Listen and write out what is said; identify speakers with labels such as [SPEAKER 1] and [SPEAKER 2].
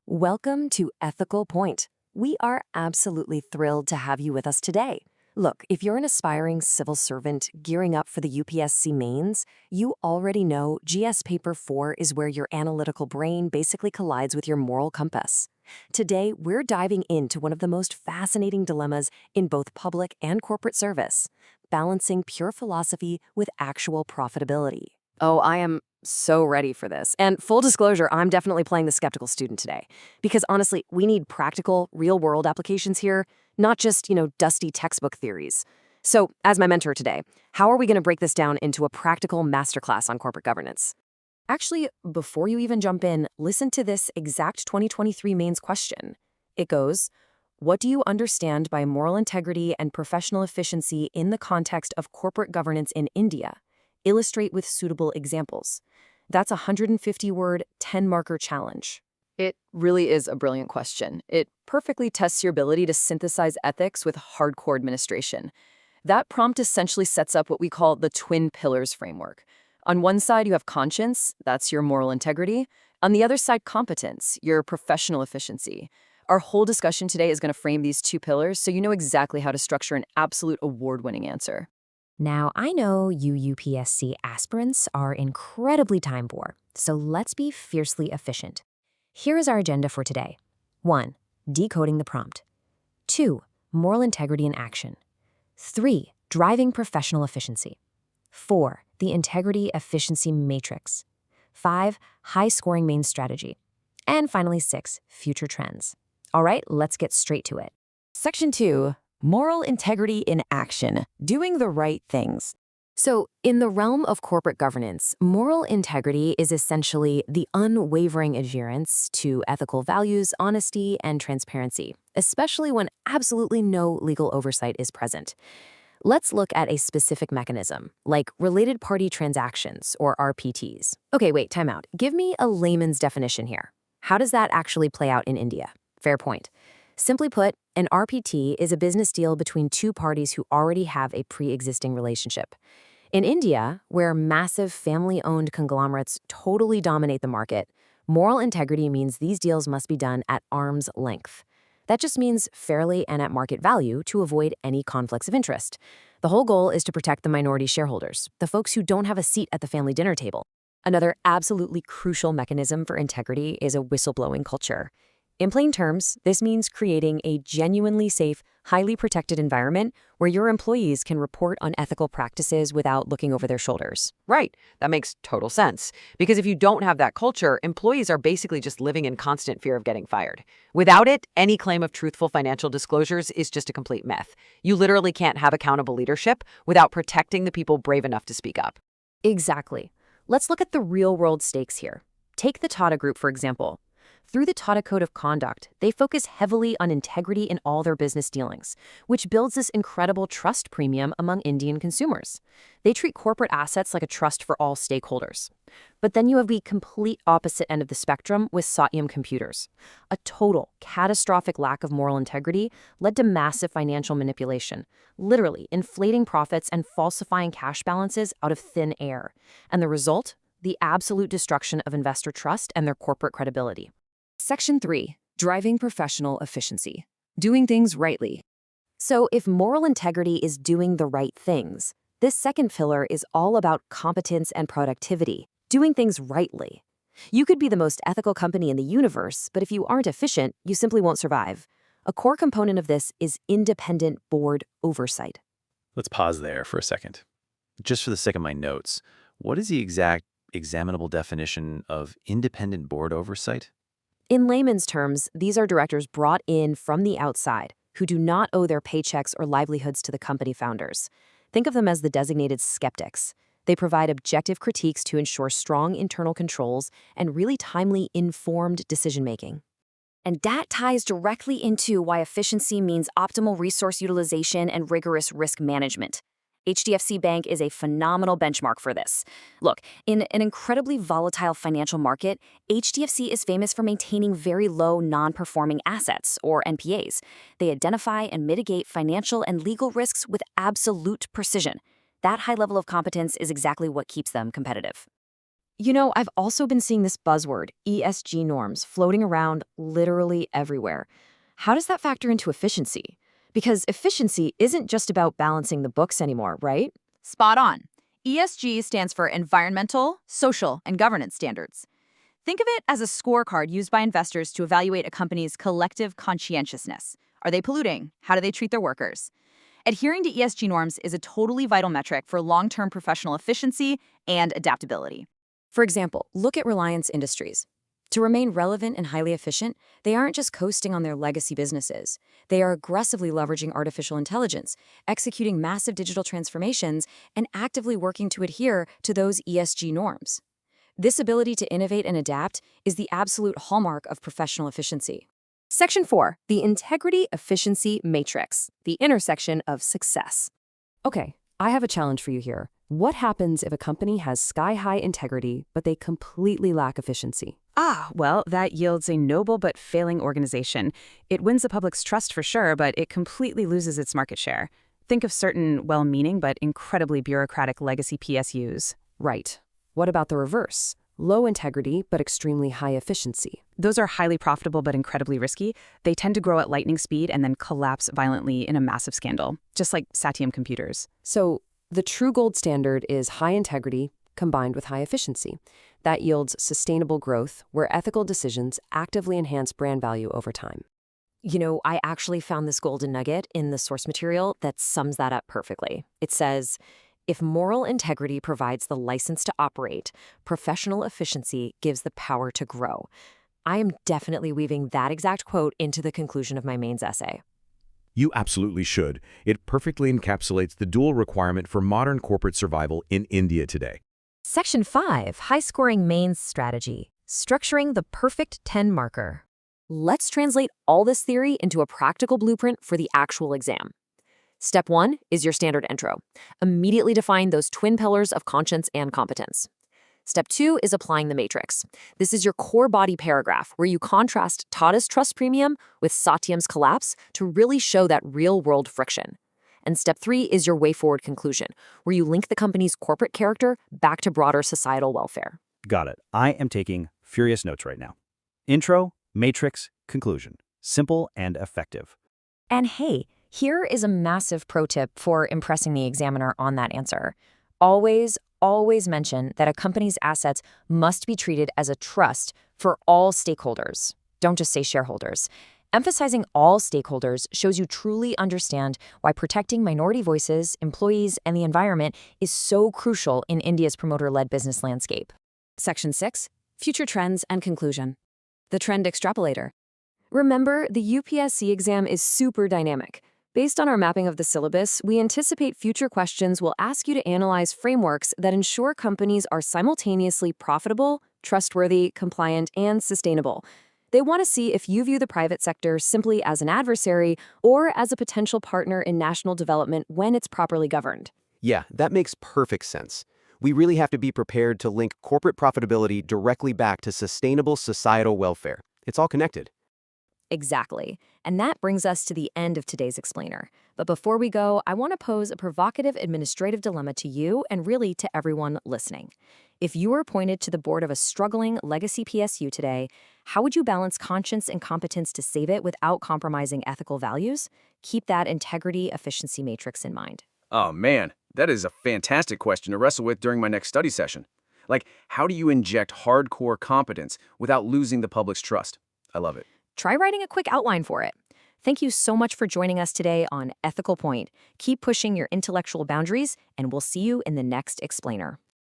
[SPEAKER 1] Welcome to Ethical Point. We are absolutely thrilled to have you with us today. Look, if you're an aspiring civil servant gearing up for the UPSC mains, you already know GS Paper 4 is where your analytical brain basically collides with your moral compass. Today, we're diving into one of the most fascinating dilemmas in both public and corporate service, balancing pure philosophy with actual profitability. Oh, I am so ready for this. And full disclosure, I'm definitely playing the skeptical student today. Because honestly, we need practical, real-world applications here, not just, dusty textbook theories. So, as my mentor today, how are we going to break this down into a practical masterclass on corporate governance? Actually, before you even jump in, listen to this exact 2023 mains question. It goes, what do you understand by moral integrity and professional efficiency in the context of corporate governance in India? Illustrate with suitable examples. That's a 150-word, 10-marker challenge.
[SPEAKER 2] It really is a brilliant question. It perfectly tests your ability to synthesize ethics with hardcore administration. That prompt essentially sets up what we call the twin pillars framework. On one side, you have conscience, that's your moral integrity. On the other side, competence, your professional efficiency. Our whole discussion today is going to frame these two pillars so you know exactly how to structure an absolute award-winning answer.
[SPEAKER 3] Now, I know you UPSC aspirants are incredibly time-poor, so let's be fiercely efficient. Here is our agenda for today. 1. Decoding the prompt. 2. Moral integrity in action. 3. Driving professional efficiency. 4. The integrity efficiency matrix. 5. High-scoring main strategy. And finally, 6. Future trends. All right, let's get straight to it.
[SPEAKER 4] Section 2. Moral integrity in action, doing the right things.
[SPEAKER 1] So, in the realm of corporate governance, moral integrity is essentially the unwavering adherence to ethical values, honesty, and transparency, especially when absolutely no legal oversight is present. Let's look at a specific mechanism, like related party transactions, or RPTs. Okay, wait, time out. Give me a layman's definition here. How does that actually play out in India? Fair point. Simply put, an RPT is a business deal between two parties who already have a pre-existing relationship. In India, where massive family-owned conglomerates totally dominate the market, moral integrity means these deals must be done at arm's length. That just means fairly and at market value to avoid any conflicts of interest. The whole goal is to protect the minority shareholders, the folks who don't have a seat at the family dinner table. Another absolutely crucial mechanism for integrity is a whistleblowing culture. In plain terms, this means creating a genuinely safe, highly protected environment where your employees can report on ethical practices without looking over their shoulders.
[SPEAKER 5] Right. That makes total sense. Because if you don't have that culture, employees are basically just living in constant fear of getting fired. Without it, any claim of truthful financial disclosures is just a complete myth. You literally can't have accountable leadership without protecting the people brave enough to speak up.
[SPEAKER 1] Exactly. Let's look at the real-world stakes here. Take the Tata Group, for example. Through the Tata Code of Conduct, they focus heavily on integrity in all their business dealings, which builds this incredible trust premium among Indian consumers. They treat corporate assets like a trust for all stakeholders. But then you have the complete opposite end of the spectrum with Satyam Computers. A total, catastrophic lack of moral integrity led to massive financial manipulation, literally inflating profits and falsifying cash balances out of thin air. And the result? The absolute destruction of investor trust and their corporate credibility.
[SPEAKER 3] Section 3. Driving professional efficiency. Doing things rightly.
[SPEAKER 1] So if moral integrity is doing the right things, this second pillar is all about competence and productivity, doing things rightly. You could be the most ethical company in the universe, but if you aren't efficient, you simply won't survive. A core component of this is independent board oversight.
[SPEAKER 6] Let's pause there for a second. Just for the sake of my notes, what is the exact examinable definition of independent board oversight?
[SPEAKER 1] In layman's terms, these are directors brought in from the outside who do not owe their paychecks or livelihoods to the company founders. Think of them as the designated skeptics. They provide objective critiques to ensure strong internal controls and really timely, informed decision-making.
[SPEAKER 7] And that ties directly into why efficiency means optimal resource utilization and rigorous risk management. HDFC Bank is a phenomenal benchmark for this. Look, in an incredibly volatile financial market, HDFC is famous for maintaining very low non-performing assets, or NPAs. They identify and mitigate financial and legal risks with absolute precision. That high level of competence is exactly what keeps them competitive. I've also been seeing this buzzword, ESG norms, floating around literally everywhere. How does that factor into efficiency? Because efficiency isn't just about balancing the books anymore, right?
[SPEAKER 2] Spot on. ESG stands for Environmental, Social, and Governance Standards. Think of it as a scorecard used by investors to evaluate a company's collective conscientiousness. Are they polluting? How do they treat their workers? Adhering to ESG norms is a totally vital metric for long-term professional efficiency and adaptability.
[SPEAKER 7] For example, look at Reliance Industries. To remain relevant and highly efficient, they aren't just coasting on their legacy businesses. They are aggressively leveraging artificial intelligence, executing massive digital transformations, and actively working to adhere to those ESG norms. This ability to innovate and adapt is the absolute hallmark of professional efficiency. Section 4, the Integrity Efficiency Matrix, the intersection of success.
[SPEAKER 1] Okay, I have a challenge for you here. What happens if a company has sky-high integrity, but they completely lack efficiency?
[SPEAKER 8] Well, that yields a noble but failing organization. It wins the public's trust for sure, but it completely loses its market share. Think of certain well-meaning but incredibly bureaucratic legacy PSUs.
[SPEAKER 1] Right. What about the reverse? Low integrity, but extremely high efficiency.
[SPEAKER 8] Those are highly profitable but incredibly risky. They tend to grow at lightning speed and then collapse violently in a massive scandal, just like Satyam computers.
[SPEAKER 1] So the true gold standard is high integrity combined with high efficiency. That yields sustainable growth where ethical decisions actively enhance brand value over time.
[SPEAKER 7] I actually found this golden nugget in the source material that sums that up perfectly. It says, if moral integrity provides the license to operate, professional efficiency gives the power to grow. I am definitely weaving that exact quote into the conclusion of my mains essay.
[SPEAKER 9] You absolutely should. It perfectly encapsulates the dual requirement for modern corporate survival in India today.
[SPEAKER 3] Section 5, high-scoring mains strategy, structuring the perfect 10 marker.
[SPEAKER 7] Let's translate all this theory into a practical blueprint for the actual exam. Step 1 is your standard intro. Immediately define those twin pillars of conscience and competence. Step 2 is applying the matrix. This is your core body paragraph where you contrast Tata's trust premium with Satyam's collapse to really show that real-world friction. And step 3 is your way forward conclusion, where you link the company's corporate character back to broader societal welfare.
[SPEAKER 10] Got it. I am taking furious notes right now. Intro, matrix, conclusion. Simple and effective.
[SPEAKER 3] And hey, here is a massive pro tip for impressing the examiner on that answer. Always mention that a company's assets must be treated as a trust for all stakeholders. Don't just say shareholders. Emphasizing all stakeholders shows you truly understand why protecting minority voices, employees, and the environment is so crucial in India's promoter-led business landscape.
[SPEAKER 7] Section 6, future trends and conclusion. The trend extrapolator. Remember, the UPSC exam is super dynamic. Based on our mapping of the syllabus, we anticipate future questions will ask you to analyze frameworks that ensure companies are simultaneously profitable, trustworthy, compliant, and sustainable. They want to see if you view the private sector simply as an adversary or as a potential partner in national development when it's properly governed.
[SPEAKER 11] Yeah, that makes perfect sense. We really have to be prepared to link corporate profitability directly back to sustainable societal welfare. It's all connected.
[SPEAKER 7] Exactly. And that brings us to the end of today's explainer. But before we go, I want to pose a provocative administrative dilemma to you and really to everyone listening. If you were appointed to the board of a struggling legacy PSU today, how would you balance conscience and competence to save it without compromising ethical values? Keep that integrity efficiency matrix in mind.
[SPEAKER 12] Oh man, that is a fantastic question to wrestle with during my next study session. Like, how do you inject hardcore competence without losing the public's trust? I love it.
[SPEAKER 7] Try writing a quick outline for it. Thank you so much for joining us today on Ethical Point. Keep pushing your intellectual boundaries, and we'll see you in the next explainer.